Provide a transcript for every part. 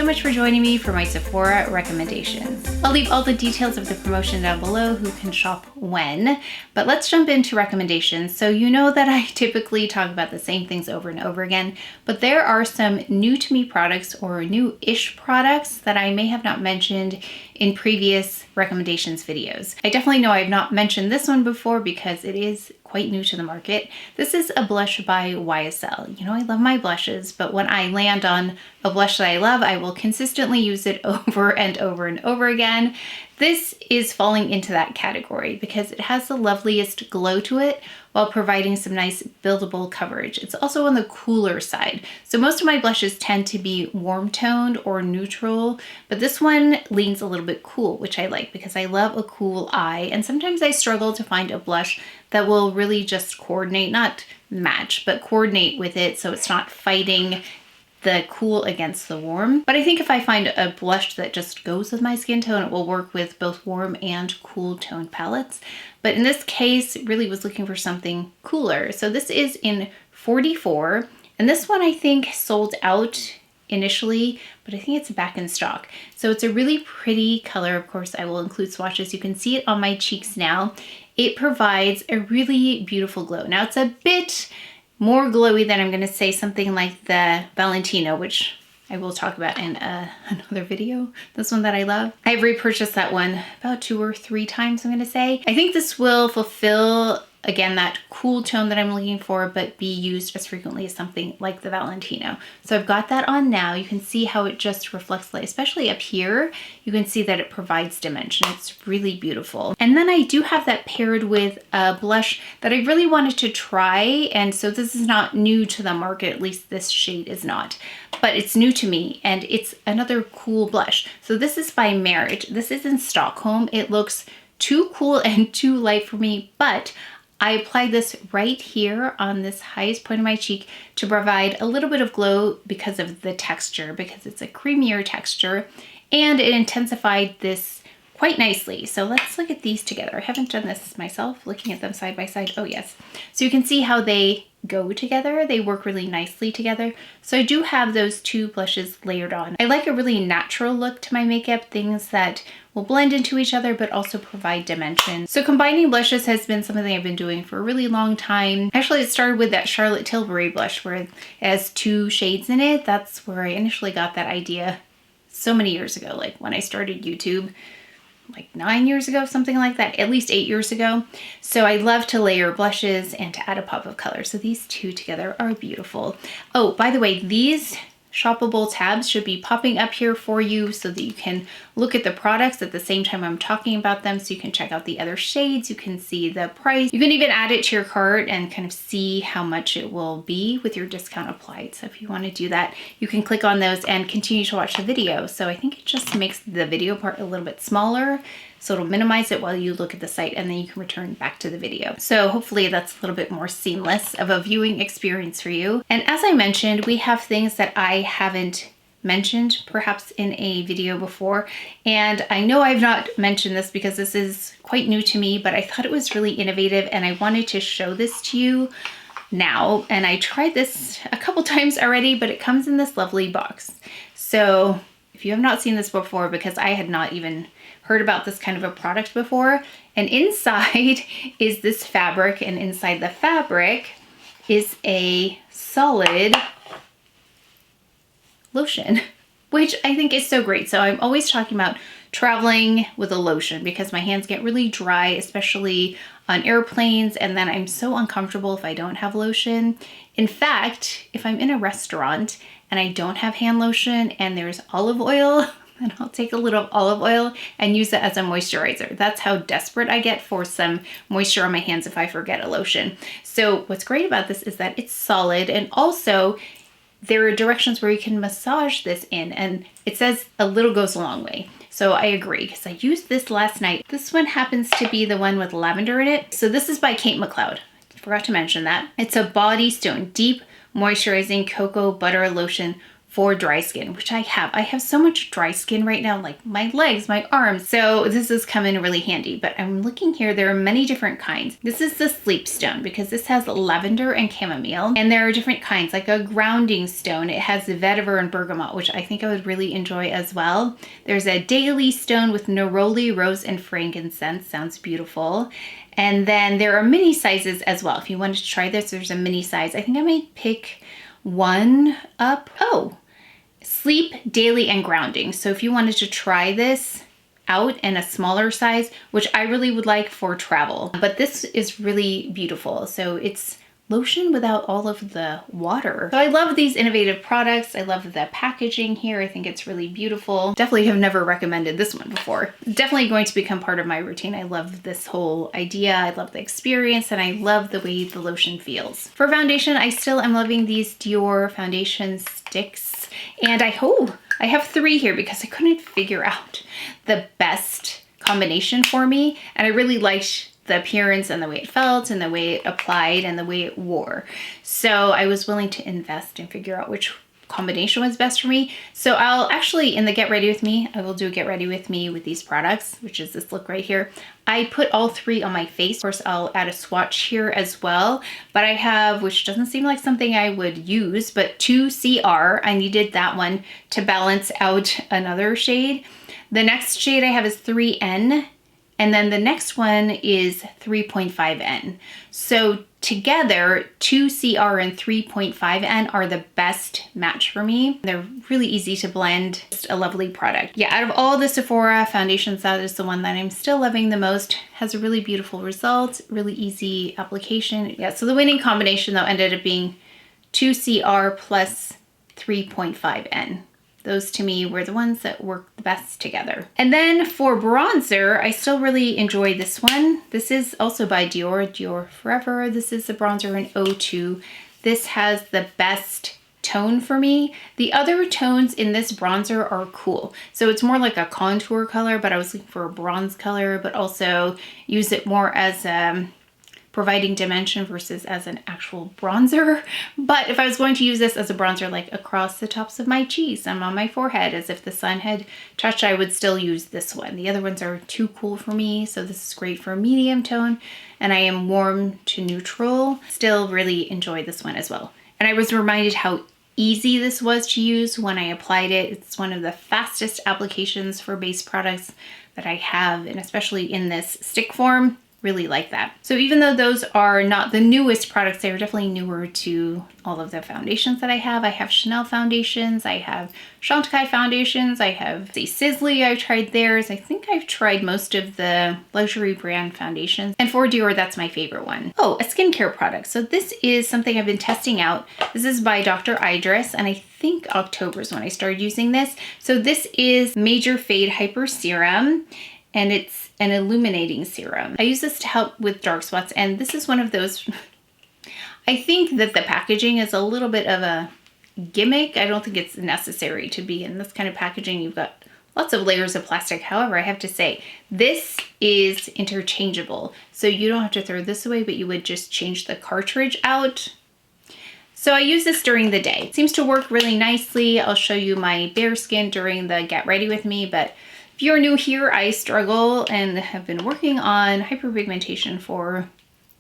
so much for joining me for my Sephora recommendations. I'll leave all the details of the promotion down below, who can shop when, but let's jump into recommendations. So you know that I typically talk about the same things over and over again, but there are some new to me products or new-ish products that I may have not mentioned in previous recommendations videos. I definitely know I've not mentioned this one before because it is quite new to the market. This is a blush by YSL. You know, I love my blushes, but when I land on a blush that I love, I will consistently use it over and over and over again. This is falling into that category because it has the loveliest glow to it while providing some nice buildable coverage. It's also on the cooler side. So most of my blushes tend to be warm toned or neutral, but this one leans a little bit cool, which I like because I love a cool eye. And sometimes I struggle to find a blush that will really just coordinate, not match, but coordinate with it so it's not fighting the cool against the warm. But I think if I find a blush that just goes with my skin tone, it will work with both warm and cool tone palettes. But in this case, really was looking for something cooler. So this is in 44, and this one I think sold out initially, but I think it's back in stock. So it's a really pretty color. Of course, I will include swatches. You can see it on my cheeks now. It provides a really beautiful glow. Now it's a bit more glowy than I'm going to say something like the Valentino, which I will talk about in another video. This one that I love. I've repurchased that one about 2 or 3 times, I'm going to say. I think this will fulfill, again, that cool tone that I'm looking for, but be used as frequently as something like the Valentino. So I've got that on now. You can see how it just reflects light, especially up here. You can see that it provides dimension. It's really beautiful. And then I do have that paired with a blush that I really wanted to try. And so this is not new to the market, at least this shade is not, but it's new to me and it's another cool blush. So this is by Merit. This is in Stockholm. It looks too cool and too light for me, but I applied this right here on this highest point of my cheek to provide a little bit of glow because of the texture, because it's a creamier texture, and it intensified this quite nicely. So let's look at these together. I haven't done this myself, looking at them side by side. Oh yes. So you can see how they go together. They work really nicely together. So I do have those two blushes layered on. I like a really natural look to my makeup, things that will blend into each other but also provide dimension. So combining blushes has been something I've been doing for a really long time. Actually, it started with that Charlotte Tilbury blush where it has 2 shades in it. That's where I initially got that idea so many years ago, like when I started YouTube, like 9 years ago, something like that, at least 8 years ago. So I love to layer blushes and to add a pop of color. So these two together are beautiful. Oh, by the way, these shoppable tabs should be popping up here for you so that you can look at the products at the same time I'm talking about them, so you can check out the other shades, you can see the price, you can even add it to your cart and kind of see how much it will be with your discount applied. So if you want to do that, you can click on those and continue to watch the video. So I think it just makes the video part a little bit smaller, so it'll minimize it while you look at the site, and then you can return back to the video. So hopefully that's a little bit more seamless of a viewing experience for you. And as I mentioned, we have things that I haven't mentioned perhaps in a video before. And I know I've not mentioned this because this is quite new to me, but I thought it was really innovative and I wanted to show this to you now. And I tried this a couple times already, but it comes in this lovely box. So if you have not seen this before, because I had not even heard about this kind of a product before, and inside is this fabric, and inside the fabric is a solid lotion, which I think is so great. So I'm always talking about traveling with a lotion because my hands get really dry, especially on airplanes, and then I'm so uncomfortable if I don't have lotion. In fact, if I'm in a restaurant and I don't have hand lotion and there's olive oil, then I'll take a little olive oil and use it as a moisturizer. That's how desperate I get for some moisture on my hands if I forget a lotion. So what's great about this is that it's solid, and also there are directions where you can massage this in, and it says a little goes a long way. So I agree, because I used this last night. This one happens to be the one with lavender in it. So this is by Kate McLeod. Forgot to mention that. It's a Body Stone Deep Moisturizing Cocoa Butter Lotion for dry skin, which I have. I have so much dry skin right now, like my legs, my arms. So this has come in really handy, but I'm looking here, there are many different kinds. This is the sleep stone because this has lavender and chamomile, and there are different kinds, like a grounding stone. It has vetiver and bergamot, which I think I would really enjoy as well. There's a daily stone with neroli, rose, and frankincense. Sounds beautiful. And then there are mini sizes as well. If you wanted to try this, there's a mini size. I think I might pick one up. Oh, sleep, daily, and grounding. So if you wanted to try this out in a smaller size, which I really would like for travel, but this is really beautiful. So it's lotion without all of the water. So I love these innovative products. I love the packaging here. I think it's really beautiful. Definitely have never recommended this one before. Definitely going to become part of my routine. I love this whole idea. I love the experience, and I love the way the lotion feels. For foundation, I still am loving these Dior foundation sticks. And I have 3 here because I couldn't figure out the best combination for me. And I really liked the appearance and the way it felt and the way it applied and the way it wore. So I was willing to invest and figure out which combination was best for me. So I'll actually, in the get ready with me, I will do a get ready with me with these products, which is this look right here. I put all 3 on my face. Of course, I'll add a swatch here as well, but I have, which doesn't seem like something I would use, but 2CR. I needed that one to balance out another shade. The next shade I have is 3N. And then the next one is 3.5N. So together, 2CR and 3.5N are the best match for me. They're really easy to blend, just a lovely product. Yeah, out of all the Sephora foundations, that is the one that I'm still loving the most. Has a really beautiful result, really easy application. Yeah, so the winning combination though ended up being 2CR plus 3.5N. Those to me were the ones that work the best together. And then for bronzer, I still really enjoy this one. This is also by Dior, Dior Forever. This is the bronzer in O2. This has the best tone for me. The other tones in this bronzer are cool. So it's more like a contour color, but I was looking for a bronze color, but also use it more as providing dimension versus as an actual bronzer. But if I was going to use this as a bronzer, like across the tops of my cheeks and on my forehead, as if the sun had touched, I would still use this one. The other ones are too cool for me, so this is great for a medium tone, and I am warm to neutral. Still really enjoy this one as well. And I was reminded how easy this was to use when I applied it. It's one of the fastest applications for base products that I have, and especially in this stick form. Really like that. So even though those are not the newest products, they are definitely newer to all of the foundations that I have. I have Chanel foundations, I have Chantecaille foundations, I have the Sisley, I've tried theirs. I think I've tried most of the luxury brand foundations. And for Dior, that's my favorite one. Oh, a skincare product. So this is something I've been testing out. This is by Dr. Idris, and I think October is when I started using this. So this is Major Fade Hyper Serum, and it's an illuminating serum. I use this to help with dark spots, and this is one of those, I think that the packaging is a little bit of a gimmick. I don't think it's necessary to be in this kind of packaging. You've got lots of layers of plastic. However, I have to say, this is interchangeable. So you don't have to throw this away, but you would just change the cartridge out. So I use this during the day. It seems to work really nicely. I'll show you my bare skin during the get ready with me, but if you're new here, I struggle and have been working on hyperpigmentation for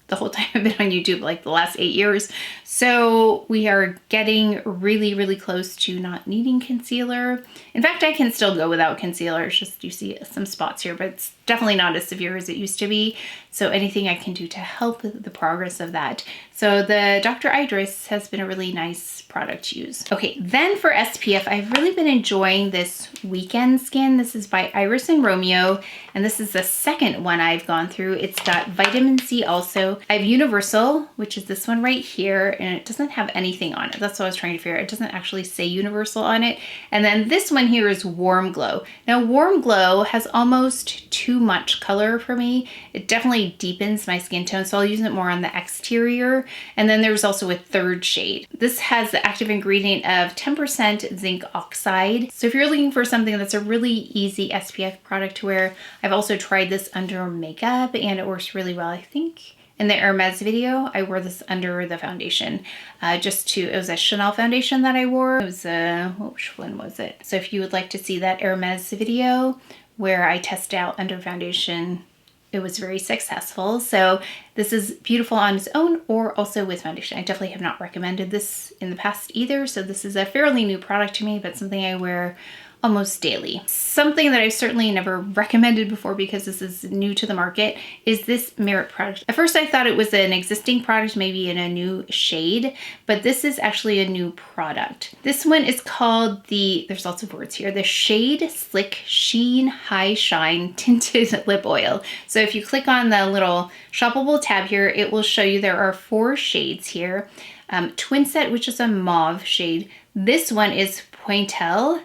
the whole time I've been on YouTube, like the last 8 years. So we are getting really, really close to not needing concealer. In fact, I can still go without concealer. It's just, you see some spots here, but it's definitely not as severe as it used to be. So anything I can do to help with the progress of that. So the Dr. Idris has been a really nice product to use. Okay, then for SPF, I've really been enjoying this Weekend Skin. This is by Iris and Romeo, and this is the second one I've gone through. It's got vitamin C also. I have Universal, which is this one right here, and it doesn't have anything on it. That's what I was trying to figure out. It doesn't actually say Universal on it. And then this one here is Warm Glow. Now, Warm Glow has almost too much color for me. It definitely deepens my skin tone, so I'll use it more on the exterior. And then there's also a third shade. This has the active ingredient of 10% zinc oxide. So if you're looking for something that's a really easy SPF product to wear, I've also tried this under makeup and it works really well. I think In the Hermes video, I wore this under the foundation. It was a Chanel foundation that I wore. It was which one was it? So if you would like to see that Hermes video where I test out under foundation, it was very successful. So this is beautiful on its own or also with foundation. I definitely have not recommended this in the past either. So this is a fairly new product to me, but something I wear almost daily. Something that I've certainly never recommended before because this is new to the market is this Merit product. At first I thought it was an existing product, maybe in a new shade, but this is actually a new product. This one is called there's lots of words here, the Shade Slick Sheen High Shine Tinted Lip Oil. So if you click on the little shoppable tab here, it will show you there are 4 shades here. Twin Set, which is a mauve shade. This one is Pointel,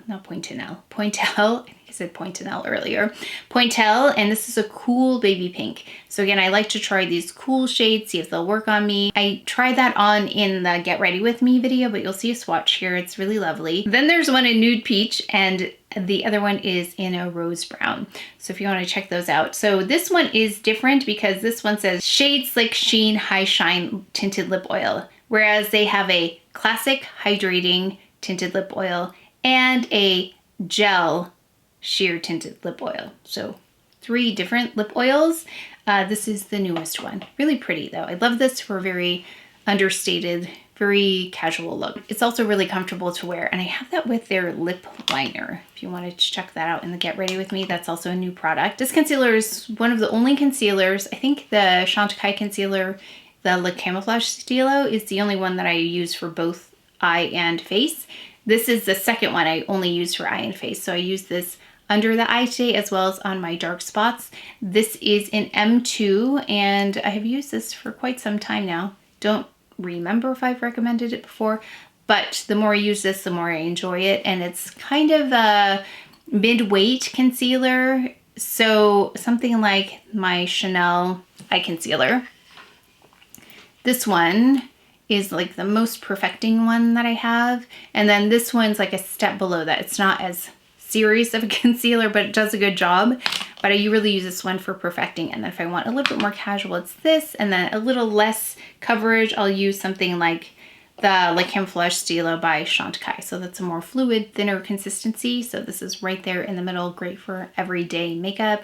not Pointinel. Pointel, I think I said Pointinel earlier. Pointel, and this is a cool baby pink. So again, I like to try these cool shades, see if they'll work on me. I tried that on in the Get Ready With Me video, but you'll see a swatch here. It's really lovely. Then there's one in Nude Peach, and the other one is in a Rose Brown. So if you want to check those out. So this one is different because this one says Shade Slick Sheen High Shine Tinted Lip Oil, whereas they have a classic hydrating tinted lip oil and a gel sheer tinted lip oil. So 3 different lip oils. This is the newest one. Really pretty though. I love this for a very understated, very casual look. It's also really comfortable to wear, and I have that with their lip liner. If you wanted to check that out in the Get Ready With Me, that's also a new product. This concealer is one of the only concealers. I think the Chantecaille concealer, the Le Camouflage Stylo, is the only one that I use for both eye and face. This is the second one I only use for eye and face. So I use this under the eye today as well as on my dark spots. This is in M2 and I have used this for quite some time now. Don't remember if I've recommended it before, but the more I use this, the more I enjoy it. And it's kind of a mid-weight concealer. So something like my Chanel eye concealer. This one is like the most perfecting one that I have. And then this one's like a step below that. It's not as serious of a concealer, but it does a good job. But I really use this one for perfecting. And then if I want a little bit more casual, it's this. And then a little less coverage, I'll use something like the Le Camouflage Stylo by Chantecaille. So that's a more fluid, thinner consistency. So this is right there in the middle, great for everyday makeup.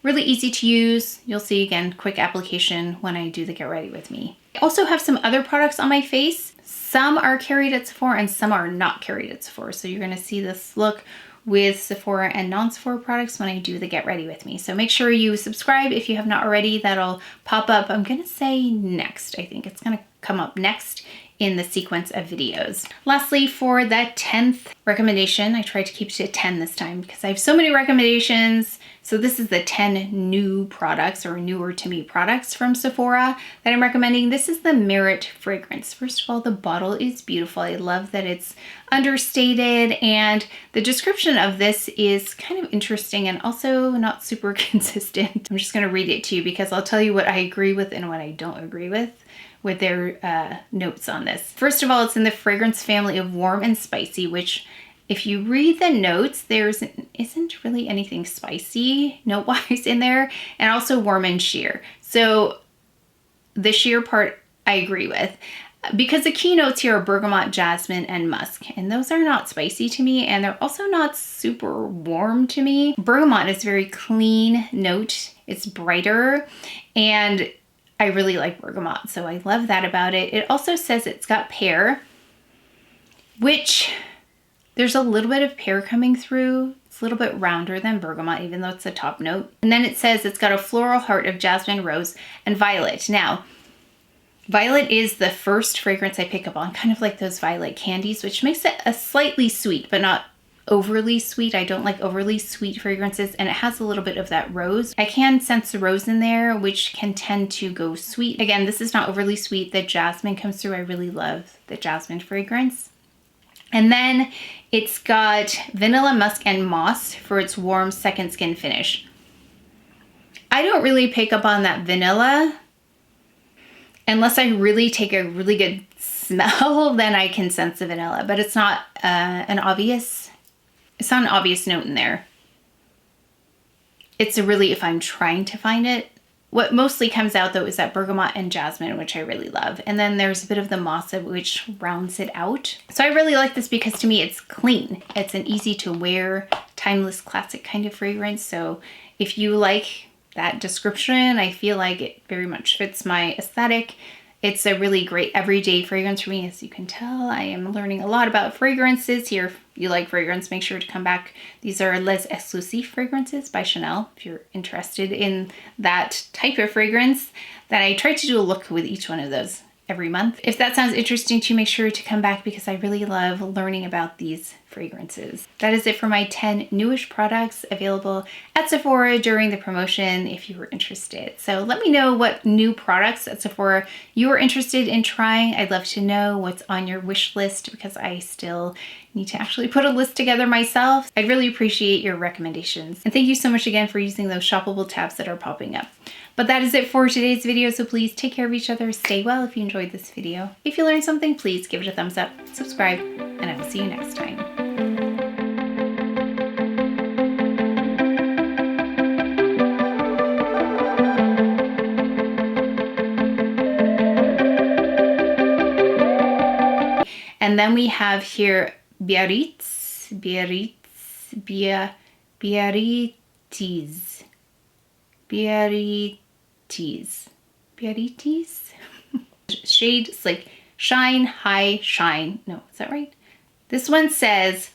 Really easy to use. You'll see again, quick application when I do the Get Ready With Me. I also have some other products on my face. Some are carried at Sephora and some are not carried at Sephora. So you're gonna see this look with Sephora and non-Sephora products when I do the Get Ready With Me. So make sure you subscribe if you have not already. That'll pop up, I'm gonna say next. I think it's gonna come up next in the sequence of videos. Lastly, for the 10th recommendation, I tried to keep it to 10 this time because I have so many recommendations. So this is the 10 new products or newer to me products from Sephora that I'm recommending. This is the Merit fragrance. First of all, the bottle is beautiful. I love that it's understated, and the description of this is kind of interesting and also not super consistent. I'm just gonna read it to you because I'll tell you what I agree with and what I don't agree with their notes on this. First of all, it's in the fragrance family of warm and spicy, which if you read the notes, there isn't really anything spicy note-wise in there, and also warm and sheer. So the sheer part I agree with, because the key notes here are bergamot, jasmine, and musk, and those are not spicy to me, and they're also not super warm to me. Bergamot is a very clean note. It's brighter, and I really like bergamot, so I love that about it. It also says it's got pear, which there's a little bit of pear coming through. It's a little bit rounder than bergamot, even though it's a top note. And then it says it's got a floral heart of jasmine, rose, and violet. Now, violet is the first fragrance I pick up on, kind of like those violet candies, which makes it a slightly sweet, but not overly sweet. I don't like overly sweet fragrances, and it has a little bit of that rose. I can sense the rose in there, which can tend to go sweet. Again, this is not overly sweet. The jasmine comes through. I really love the jasmine fragrance. And then it's got vanilla, musk, and moss for its warm second skin finish. I don't really pick up on that vanilla unless I really take a really good smell, then I can sense the vanilla, but it's not an obvious note in there. It's a really, if I'm trying to find it, What mostly comes out though is that bergamot and jasmine, which I really love. And then there's a bit of the mauve, which rounds it out. So I really like this because to me it's clean. It's an easy to wear, timeless, classic kind of fragrance. So if you like that description, I feel like it very much fits my aesthetic. It's a really great everyday fragrance for me. As you can tell, I am learning a lot about fragrances here. If you like fragrance, make sure to come back. These are Les Exclusifs fragrances by Chanel, if you're interested in that type of fragrance. That I try to do a look with each one of those every month. If that sounds interesting to you, make sure to come back because I really love learning about these fragrances. That is it for my 10 newish products available at Sephora during the promotion if you were interested. So let me know what new products at Sephora you are interested in trying. I'd love to know what's on your wish list because I still need to actually put a list together myself. I'd really appreciate your recommendations. And thank you so much again for using those shoppable tabs that are popping up. But that is it for today's video, so please take care of each other, stay well if you enjoyed this video. If you learned something, please give it a thumbs up, subscribe, and I will see you next time. And then we have here Biarritz, shade is like Shine High Shine. No, is that right? This one says